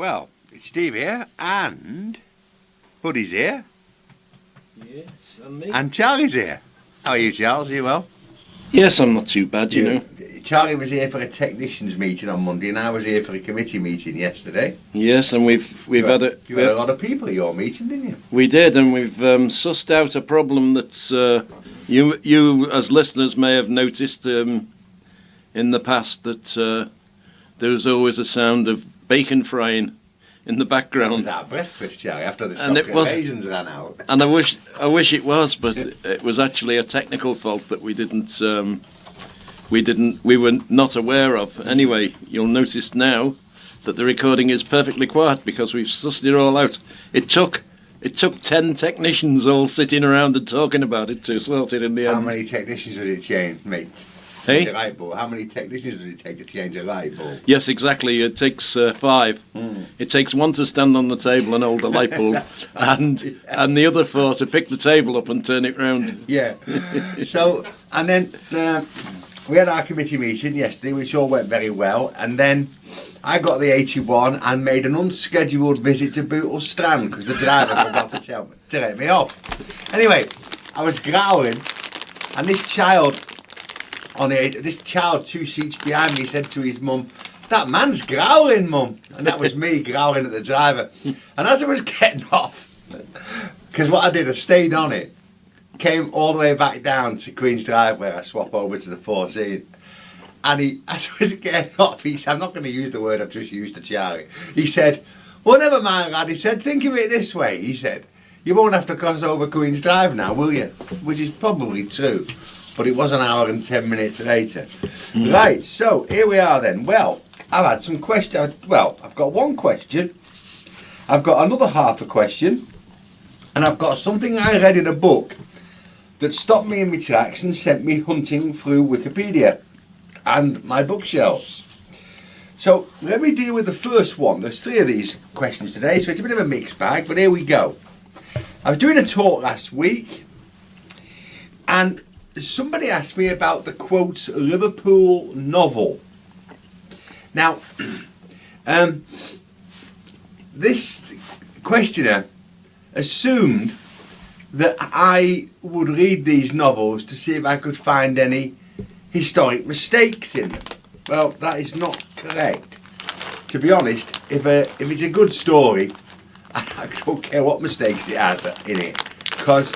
Well, it's Steve here, and Buddy's here, Yes, and me. and Charlie's here. How are you, Charles? Are you well? Yes, I'm not too bad, you know. Charlie was here for a technicians meeting on Monday, and I was here for a committee meeting yesterday. Yes, and we've had a You had a lot of people at your meeting, didn't you? we did, and we've sussed out a problem that's you as listeners may have noticed in the past that there was always a sound of bacon frying in the It was background. our breakfast, Charlie, after the And it chocolate was- raisins ran out. And I wish it was, but it was actually a technical fault that we were not aware of. Anyway, you'll notice now that the recording is perfectly quiet because we've sussed it all out. It took 10 technicians all sitting around and talking about it to sort it in the How end. many technicians did it change, mate? Hey? The light bulb. How many technicians did it take to change a light bulb? Yes, exactly. It takes 5. It takes 1 to stand on the table and hold the light bulb, and the other 4 to pick the table up and turn it round. Yeah. So, and then we had our committee meeting yesterday, which all went very well. And then I got the 81 and made an unscheduled visit to Bootle Strand because the driver forgot to let me off. Anyway, I was growling, and this child 2 seats behind me said to his mum, "That man's growling, mum." And that was me growling at the driver. And as I was getting off, because what I did, I stayed on it, came all the way back down to Queen's Drive where I swap over to the 14. And as I was getting off, he said, I'm not going to use the word I've just used to Charlie. He said, "Well, never mind, lad." He said, "Think of it this way." He said, "You won't have to cross over Queen's Drive now, will you?" Which is probably true. But it was an hour and 10 minutes later. Right, so here we are then. Well, I've had some questions. Well, I've got one question. I've got another half a question. And I've got something I read in a book that stopped me in my tracks and sent me hunting through Wikipedia and my bookshelves. So let me deal with the first one. There's 3 of these questions today, so it's a bit of a mixed bag, but here we go. I was doing a talk last week, and somebody asked me about the quote Liverpool novel. Now, this questioner assumed that I would read these novels to see if I could find any historic mistakes in them. Well, that is not correct. To be honest, if it's a good story, I don't care what mistakes it has in it, because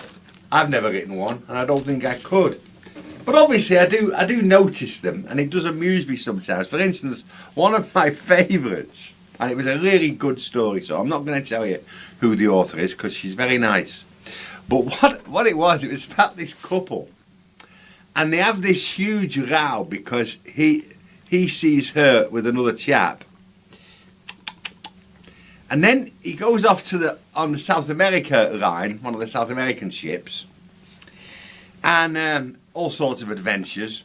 I've never written one, and I don't think I could. But obviously, I do notice them, and it does amuse me sometimes. For instance, one of my favourites, and it was a really good story, so I'm not going to tell you who the author is, because she's very nice. But what it was about this couple, and they have this huge row because he sees her with another chap. And then he goes off on the South America line, one of the South American ships, and all sorts of adventures.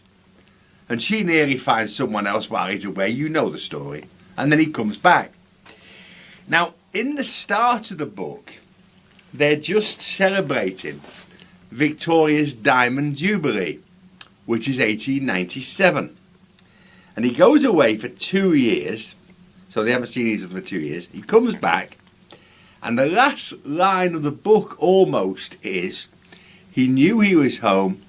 And she nearly finds someone else while he's away. You know the story. And then he comes back. Now, in the start of the book, they're just celebrating Victoria's Diamond Jubilee, which is 1897. And he goes away for 2 years. So they haven't seen each other for 2 years. He comes back, and the last line of the book almost is, he knew he was home,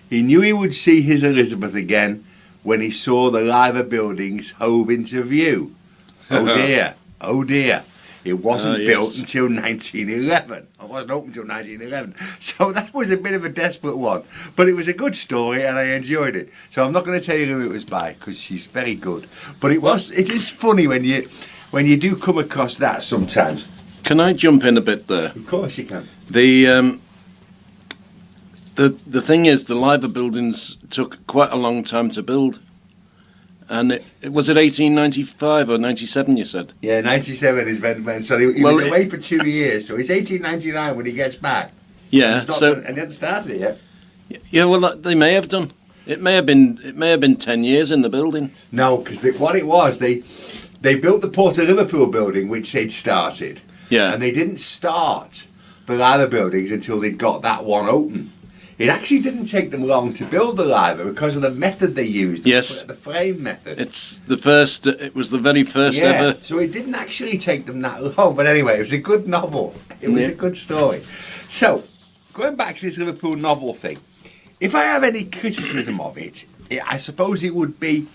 he knew he would see his Elizabeth again when he saw the Liver buildings hove into view. Oh dear, oh dear. It wasn't built until 1911. It wasn't open until 1911. So that was a bit of a desperate one. But it was a good story and I enjoyed it. So I'm not going to tell you who it was by because she's very good. But it is funny when you do come across that sometimes. Can I jump in a bit there? Of course you can. The thing is, the Liver buildings took quite a long time to build. And was it 1895 or 97, you said? Yeah, 97 is when so he was away for 2 years. So it's 1899 when he gets back. Yeah, and he hadn't started it yet. Yeah, well, they may have done. It may have been 10 years in the building. No, because what it was, they built the Port of Liverpool building, which they'd started. Yeah. And they didn't start the Liver buildings until they'd got that one open. it actually didn't take them long to build the Liver because of the method they used. Yes. The frame method. It's the first. It was the very first Yeah, ever. so it didn't actually take them that long. But anyway, it was a good novel. It was Yeah. a good story. So, going back to this Liverpool novel thing, if I have any criticism of it, I suppose it would be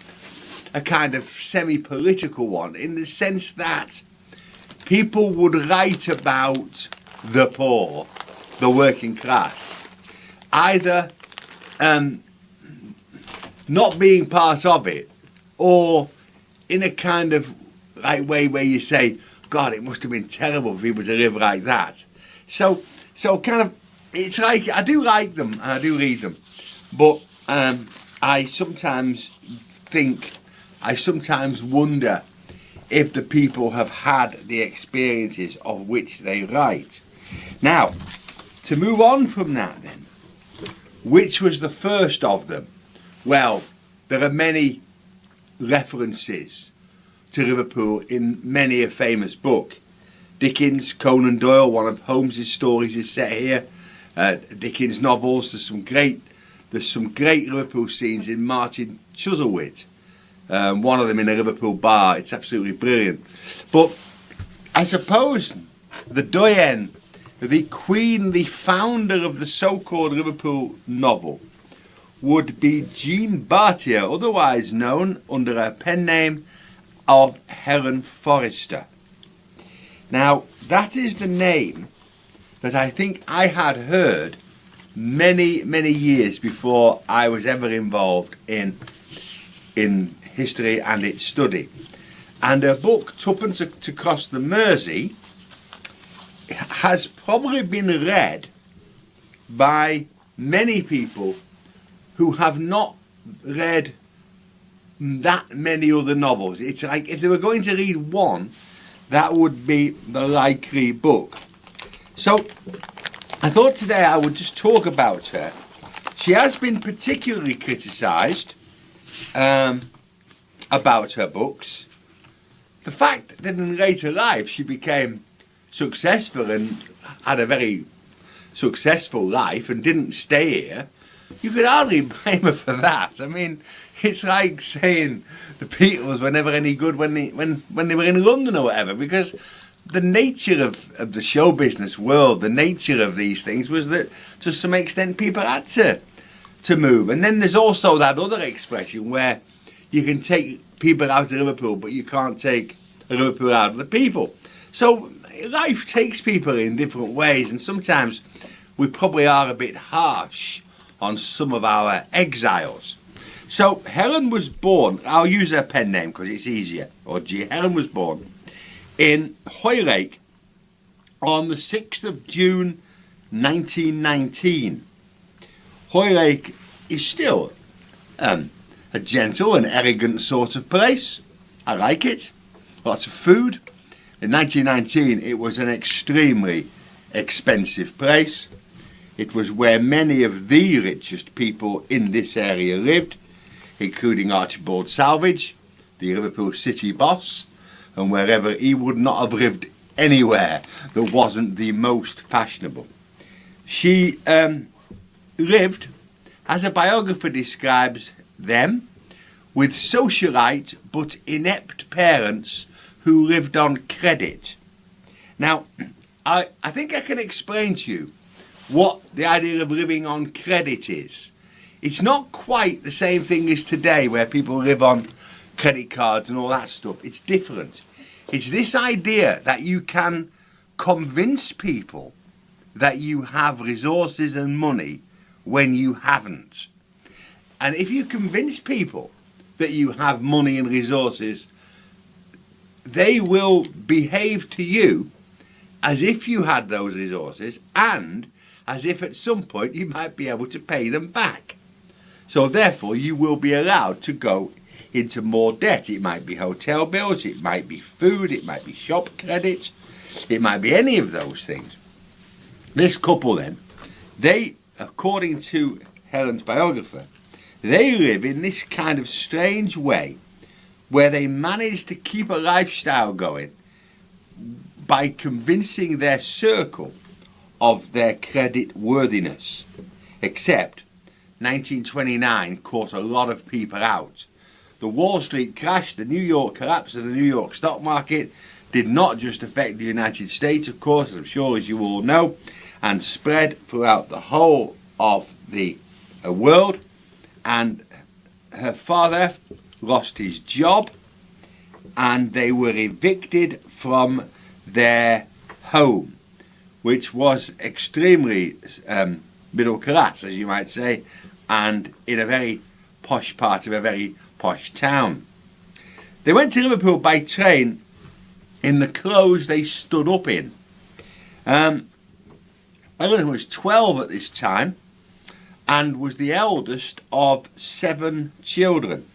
a kind of semi-political one, in the sense that people would write about the poor, the working class, either not being part of it, or in a kind of like way where you say, God, it must have been terrible for people to live like that. So kind of, it's like, I do like them and I do read them, but I sometimes wonder if the people have had the experiences of which they write. Now, to move on from that then, which was the first of them? Well, there are many references to Liverpool in many a famous book. Dickens, Conan Doyle, one of Holmes's stories is set here. Dickens' novels, there's some great Liverpool scenes in Martin Chuzzlewit. One of them in a Liverpool bar. It's absolutely brilliant. But I suppose the doyenne, the queen, the founder of the so-called Liverpool novel, would be Jean Bartier, otherwise known under her pen name of Helen Forrester. Now, that is the name that I think I had heard many, many years before I was ever involved in history and its study. And her book, Tuppence to Cross the Mersey, has probably been read by many people who have not read that many other novels. It's like if they were going to read one, that would be the likely book. So I thought today I would just talk about her. She has been particularly criticised about her books. The fact that in later life she became successful and had a very successful life and didn't stay here, you could hardly blame her for that. I mean, it's like saying the Beatles were never any good when they were in London or whatever, because the nature of the show business world, the nature of these things was that to some extent people had to move. And then there's also that other expression where you can take people out of Liverpool, but you can't take Liverpool out of the people. So life takes people in different ways, and sometimes we probably are a bit harsh on some of our exiles. So Helen was born, I'll use her pen name because it's easier, Helen was born in Hoylake on the 6th of June 1919. Hoylake is still a gentle and elegant sort of place. I like it. Lots of food. In 1919 it was an extremely expensive place. It was where many of the richest people in this area lived, including Archibald Salvage, the Liverpool city boss, and wherever he would not have lived anywhere that wasn't the most fashionable. She lived, as a biographer describes them, with socialite but inept parents who lived on credit. Now, I think I can explain to you what the idea of living on credit is. It's not quite the same thing as today where people live on credit cards and all that stuff. It's different. It's this idea that you can convince people that you have resources and money when you haven't. And if you convince people that you have money and resources, they will behave to you as if you had those resources and as if at some point you might be able to pay them back. So therefore you will be allowed to go into more debt. It might be hotel bills, it might be food, it might be shop credit, it might be any of those things. This couple then, they, according to Helen's biographer, they live in this kind of strange way where they manage to keep a lifestyle going by convincing their circle of their credit worthiness. Except 1929 caught a lot of people out. The Wall Street crash, the New York collapse of the New York stock market did not just affect the United States, of course, as I'm sure as you all know, and spread throughout the whole of the world. And her father lost his job and they were evicted from their home, which was extremely middle class, as you might say, and in a very posh part of a very posh town. They went to Liverpool by train in the clothes they stood up in. Ellen was 12 at this time and was the eldest of 7 children.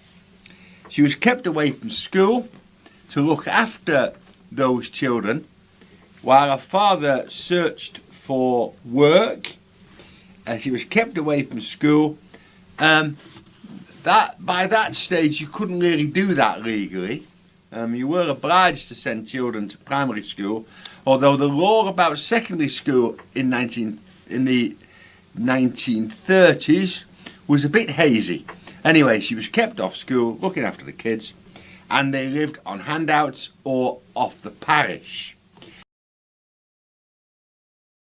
She was kept away from school to look after those children while her father searched for work. She was kept away from school. By that stage you couldn't really do that legally. You were obliged to send children to primary school, although the law about secondary school in the 1930s was a bit hazy. Anyway, she was kept off school, looking after the kids, and they lived on handouts or off the parish.